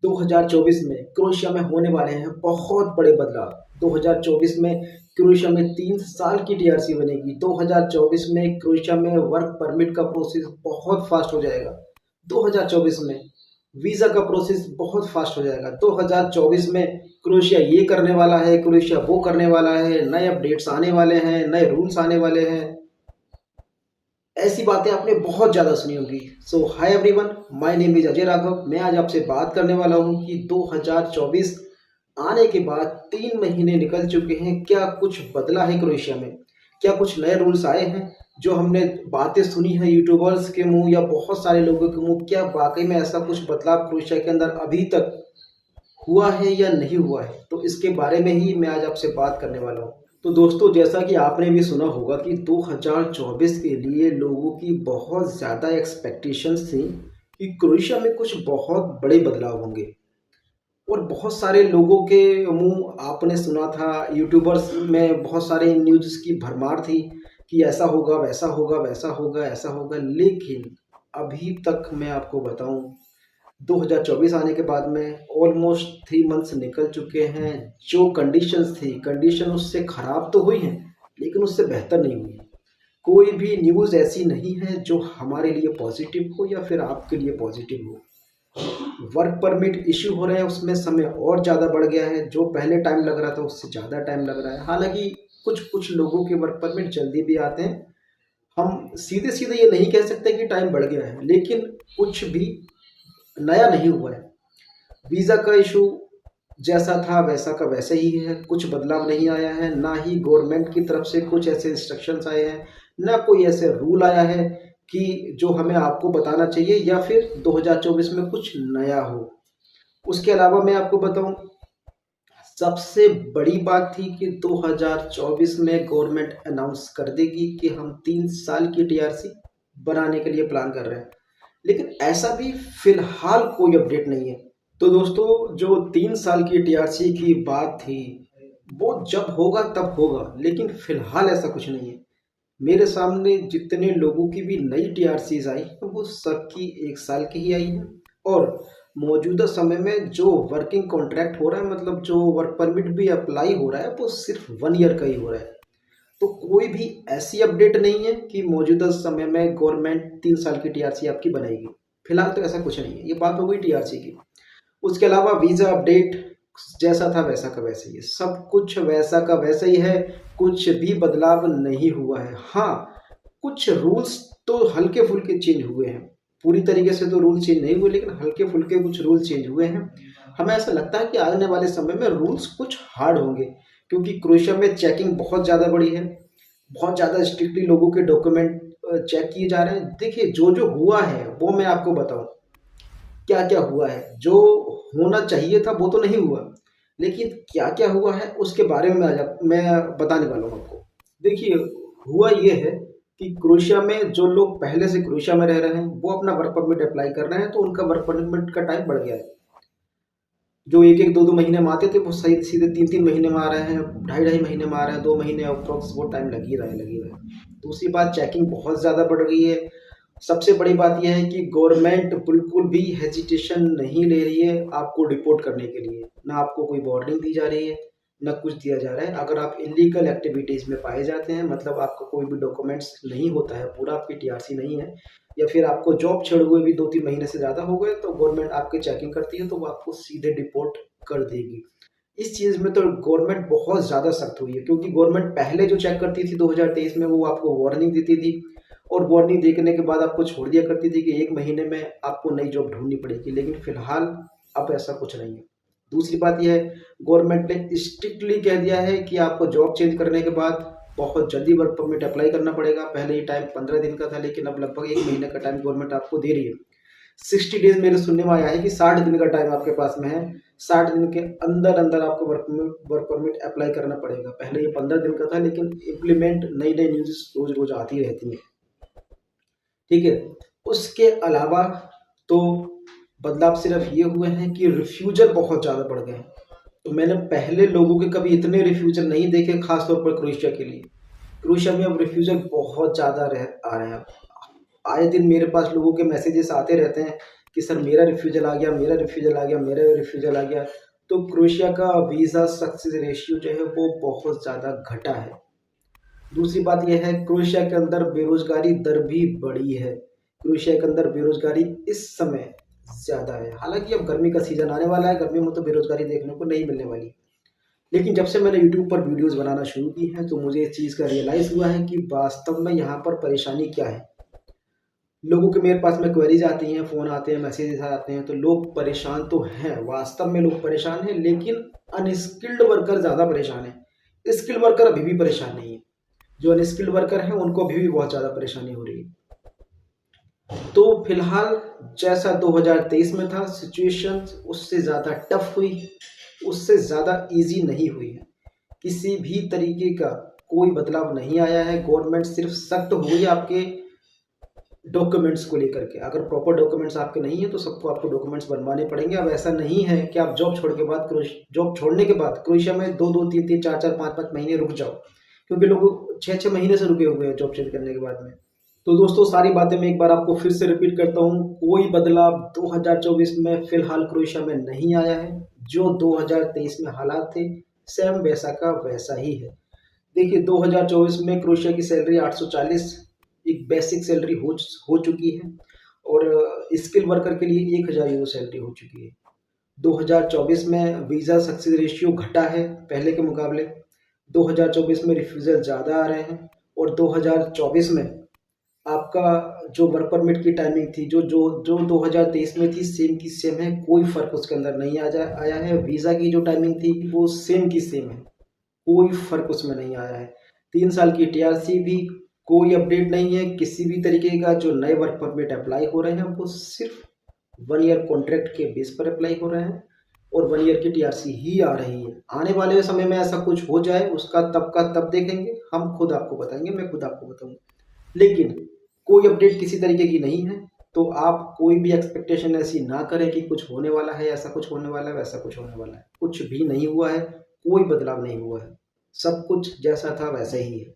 2024 में क्रोएशिया में होने वाले हैं बहुत बड़े बदलाव। 2024 में क्रोएशिया में 3 साल की टीआरसी बनेगी। 2024 में क्रोएशिया में वर्क परमिट का प्रोसेस बहुत फास्ट हो जाएगा। 2024 में वीज़ा का प्रोसेस बहुत फास्ट हो जाएगा। 2024 में क्रोएशिया ये करने वाला है, क्रोएशिया वो करने वाला है, नए अपडेट्स आने वाले हैं, नए रूल्स आने वाले हैं। ऐसी बातें आपने बहुत ज़्यादा सुनी होगी। So hi everyone, my name is Ajay Raghav. मैं आज आपसे बात करने वाला हूं कि 2024 आने के बाद 3 महीने निकल चुके हैं, क्या कुछ बदला है क्रोएशिया में? क्या कुछ नए रूल्स आए हैं? जो हमने बातें सुनी है यूट्यूबर्स के मुंह या बहुत सारे लोगों के मुंह, क्या वाकई में ऐसा कुछ बदलाव क्रोएशिया के अंदर अभी तक हुआ है या नहीं हुआ है? तो इसके बारे में ही मैं आज आपसे बात करने वाला हूँ। तो दोस्तों, जैसा कि आपने भी सुना होगा कि 2024 के लिए लोगों की बहुत ज़्यादा एक्सपेक्टेशंस थी कि क्रोएशिया में कुछ बहुत बड़े बदलाव होंगे। और बहुत सारे लोगों के मुंह आपने सुना था, यूट्यूबर्स में बहुत सारे न्यूज़ की भरमार थी कि ऐसा होगा, वैसा होगा, वैसा होगा, ऐसा होगा। लेकिन अभी तक मैं आपको बताऊं, 2024 आने के बाद में ऑलमोस्ट 3 मंथ्स निकल चुके हैं। जो कंडीशंस थी, कंडीशन उससे ख़राब तो हुई हैं, लेकिन उससे बेहतर नहीं हुई। कोई भी न्यूज़ ऐसी नहीं है जो हमारे लिए पॉजिटिव हो या फिर आपके लिए पॉजिटिव हो। वर्क परमिट इश्यू हो रहे हैं, उसमें समय और ज़्यादा बढ़ गया है। जो पहले टाइम लग रहा था उससे ज़्यादा टाइम लग रहा है। हालांकि कुछ कुछ लोगों के वर्क परमिट जल्दी भी आते हैं। हम सीधे सीधे ये नहीं कह सकते कि टाइम बढ़ गया है, लेकिन कुछ भी नया नहीं हुआ है। वीज़ा का इशू जैसा था वैसा का वैसे ही है, कुछ बदलाव नहीं आया है। ना ही गवर्नमेंट की तरफ से कुछ ऐसे इंस्ट्रक्शंस आए हैं, ना कोई ऐसे रूल आया है कि जो हमें आपको बताना चाहिए या फिर 2024 में कुछ नया हो। उसके अलावा मैं आपको बताऊं, सबसे बड़ी बात थी कि 2024 में गवर्नमेंट अनाउंस कर देगी कि हम 3 साल की टीआरसी बनाने के लिए प्लान कर रहे हैं। लेकिन ऐसा भी फिलहाल कोई अपडेट नहीं है। तो दोस्तों, जो 3 साल की टीआरसी की बात थी वो जब होगा तब होगा, लेकिन फिलहाल ऐसा कुछ नहीं है। मेरे सामने जितने लोगों की भी नई टीआरसीज आई वो सबकी 1 साल की ही आई है। और मौजूदा समय में जो वर्किंग कॉन्ट्रैक्ट हो रहा है, मतलब जो वर्क परमिट भी अप्लाई हो रहा है, वो सिर्फ 1 ईयर का ही हो रहा है। तो कोई भी ऐसी अपडेट नहीं है कि मौजूदा समय में गवर्नमेंट 3 साल की टीआरसी आपकी बनाएगी। फिलहाल तो ऐसा कुछ नहीं है। ये बात हो गई टीआरसी की। उसके अलावा वीज़ा अपडेट जैसा था वैसा का वैसा ही है, सब कुछ वैसा का वैसा ही है। कुछ भी बदलाव नहीं हुआ है। हाँ, कुछ रूल्स तो हल्के फुल्के चेंज हुए हैं। पूरी तरीके से तो रूल चेंज नहीं हुए, लेकिन हल्के फुल्के कुछ रूल चेंज हुए हैं। हमें ऐसा लगता है कि आने वाले समय में रूल्स कुछ हार्ड होंगे, क्योंकि क्रोएशिया में चेकिंग बहुत ज़्यादा बड़ी है। बहुत ज़्यादा स्ट्रिक्टली लोगों के डॉक्यूमेंट चेक किए जा रहे हैं। देखिए, जो जो हुआ है वो मैं आपको बताऊं, क्या क्या हुआ है। जो होना चाहिए था वो तो नहीं हुआ, लेकिन क्या क्या हुआ है उसके बारे में मैं बताने वाला हूँ आपको। देखिए, हुआ ये है कि क्रोएशिया में जो लोग पहले से क्रोएशिया में रह रहे हैं वो अपना वर्क परमिट अप्लाई कर रहे हैं, तो उनका वर्क परमिट का टाइम बढ़ गया है। जो 1-1, 2-2 महीने में आते थे वो सही सीधे 3-3 महीने में आ रहे हैं, 2.5-2.5 महीने में आ रहे हैं, 2 महीने अप्रोक्स वो टाइम लग ही रहा है। दूसरी बात, चेकिंग बहुत ज़्यादा बढ़ गई है। सबसे बड़ी बात यह है कि गवर्नमेंट बिल्कुल भी हेजिटेशन नहीं ले रही है आपको डिपोर्ट करने के लिए। ना आपको कोई वार्निंग दी जा रही है, ना कुछ दिया जा रहा है। अगर आप इलीगल एक्टिविटीज़ में पाए जाते हैं, मतलब आपका कोई भी डॉक्यूमेंट्स नहीं होता है, पूरा आपकी टीआरसी नहीं है, या फिर आपको जॉब छोड़े हुए भी 2-3 महीने से ज़्यादा हो गए, तो गवर्नमेंट आपकी चेकिंग करती है, तो वो आपको सीधे डिपोर्ट कर देगी। इस चीज़ में तो गवर्नमेंट बहुत ज़्यादा सख्त हुई है, क्योंकि गवर्नमेंट पहले जो चेक करती थी 2023 में, वो आपको वार्निंग देती थी, और वार्निंग देने के बाद आपको छोड़ दिया करती थी कि 1 महीने में आपको नई जॉब ढूंढनी पड़ेगी। लेकिन फिलहाल अब ऐसा कुछ नहीं है। दूसरी बात यह है, गवर्नमेंट ने स्ट्रिक्टली कह दिया है कि आपको जॉब चेंज करने के बाद बहुत जल्दी वर्क परमिट अप्लाई करना पड़ेगा। पहले ये टाइम 15 दिन का था, लेकिन अब लगभग 1 महीने का टाइम गवर्नमेंट आपको दे रही है। 60 डेज मेरे सुनने में आया है कि 60 दिन का टाइम आपके पास में है। 60 दिन के अंदर अंदर आपको वर्क परमिट अप्लाई करना पड़ेगा। पहले ये 15 दिन का था, लेकिन इम्प्लीमेंट नई नई न्यूज़ रोज रोज आती रहती हैं। ठीक है। उसके अलावा तो बदलाव सिर्फ ये हुए हैं कि रिफ्यूजल बहुत ज़्यादा बढ़ गए हैं। तो मैंने पहले लोगों के कभी इतने रिफ्यूजल नहीं देखे, खासतौर पर क्रोएशिया के लिए। क्रोएशिया में अब रिफ्यूजल बहुत ज़्यादा आ रहे हैं। आए दिन मेरे पास लोगों के मैसेजेस आते रहते हैं कि सर मेरा रिफ्यूज़ल आ गया, मेरा रिफ्यूज़ल आ गया, मेरा रिफ्यूज़ल आ गया। तो क्रोएशिया का वीज़ा सक्सेस रेशियो जो है वो बहुत ज़्यादा घटा है। दूसरी बात यह है, क्रोएशिया के अंदर बेरोज़गारी दर भी बढ़ी है। क्रोएशिया के अंदर बेरोज़गारी इस समय ज़्यादा है। हालाँकि अब गर्मी का सीज़न आने वाला है, गर्मी में तो बेरोज़गारी देखने को नहीं मिलने वाली। लेकिन जब से मैंने यूट्यूब पर वीडियोज़ बनाना शुरू की हैं, तो मुझे इस चीज़ का रियलाइज़ हुआ है कि वास्तव में यहाँ पर परेशानी क्या है। लोगों के मेरे पास में क्वेरीज आती हैं, फ़ोन आते हैं, मैसेजेस आते हैं, तो लोग परेशान तो हैं, वास्तव में लोग परेशान हैं, लेकिन अनस्किल्ड वर्कर ज़्यादा परेशान हैं। स्किल्ड वर्कर अभी भी परेशान नहीं है। जो अनस्किल्ड वर्कर हैं उनको अभी भी बहुत ज़्यादा परेशानी हो रही है। तो फिलहाल जैसा 2023 में था सिचुएशन उससे ज़्यादा टफ हुई, उससे ज़्यादा इजी नहीं हुई है। किसी भी तरीके का कोई बदलाव नहीं आया है। गवर्नमेंट सिर्फ सख्त हुई है आपके डॉक्यूमेंट्स को लेकर के। अगर प्रॉपर डॉक्यूमेंट्स आपके नहीं है तो सबको आपको डॉक्यूमेंट्स बनवाने पड़ेंगे। अब ऐसा नहीं है कि आप जॉब छोड़ने के बाद क्रोएशिया में 2-2, 3-3, 4-4, 5-5 महीने रुक जाओ, क्योंकि लोग 6-6 महीने से रुके हुए हैं जॉब चेंज करने के बाद में। तो दोस्तों सारी बातें मैं एक बार आपको फिर से रिपीट करता हूँ, कोई बदलाव 2024 में फिलहाल क्रोएशिया में नहीं आया है। जो 2023 में हालात थे सेम वैसा का वैसा ही है। देखिए 2024 में क्रोएशिया की सैलरी 840 एक बेसिक सैलरी हो चुकी है, और स्किल वर्कर के लिए 1000 यूरो सैलरी हो चुकी है। 2024 में वीज़ा सक्सेस रेशियो घटा है पहले के मुकाबले। 2024 में रिफ्यूज़ल ज़्यादा आ रहे हैं, और 2024 में आपका जो वर्क परमिट की टाइमिंग थी जो जो जो 2023 में थी सेम की सेम है, कोई फ़र्क उसके अंदर नहीं आया है। वीज़ा की जो टाइमिंग थी वो सेम की सेम है, कोई फ़र्क उसमें नहीं आया है। 3 साल की टीआरसी भी कोई अपडेट नहीं है किसी भी तरीके का। जो नए वर्क परमिट अप्लाई हो रहे हैं वो सिर्फ 1 ईयर कॉन्ट्रैक्ट के बेस पर अप्लाई हो रहे हैं, और 1 ईयर की टीआरसी ही आ रही है। आने वाले समय में ऐसा कुछ हो जाए उसका तब का तब देखेंगे, हम खुद आपको बताएंगे, मैं खुद आपको बताऊंगा। लेकिन कोई अपडेट किसी तरीके की नहीं है, तो आप कोई भी एक्सपेक्टेशन ऐसी ना करें कि कुछ होने वाला है, ऐसा कुछ होने वाला है, वैसा कुछ होने वाला है। कुछ भी नहीं हुआ है, कोई बदलाव नहीं हुआ है, सब कुछ जैसा था वैसे ही है।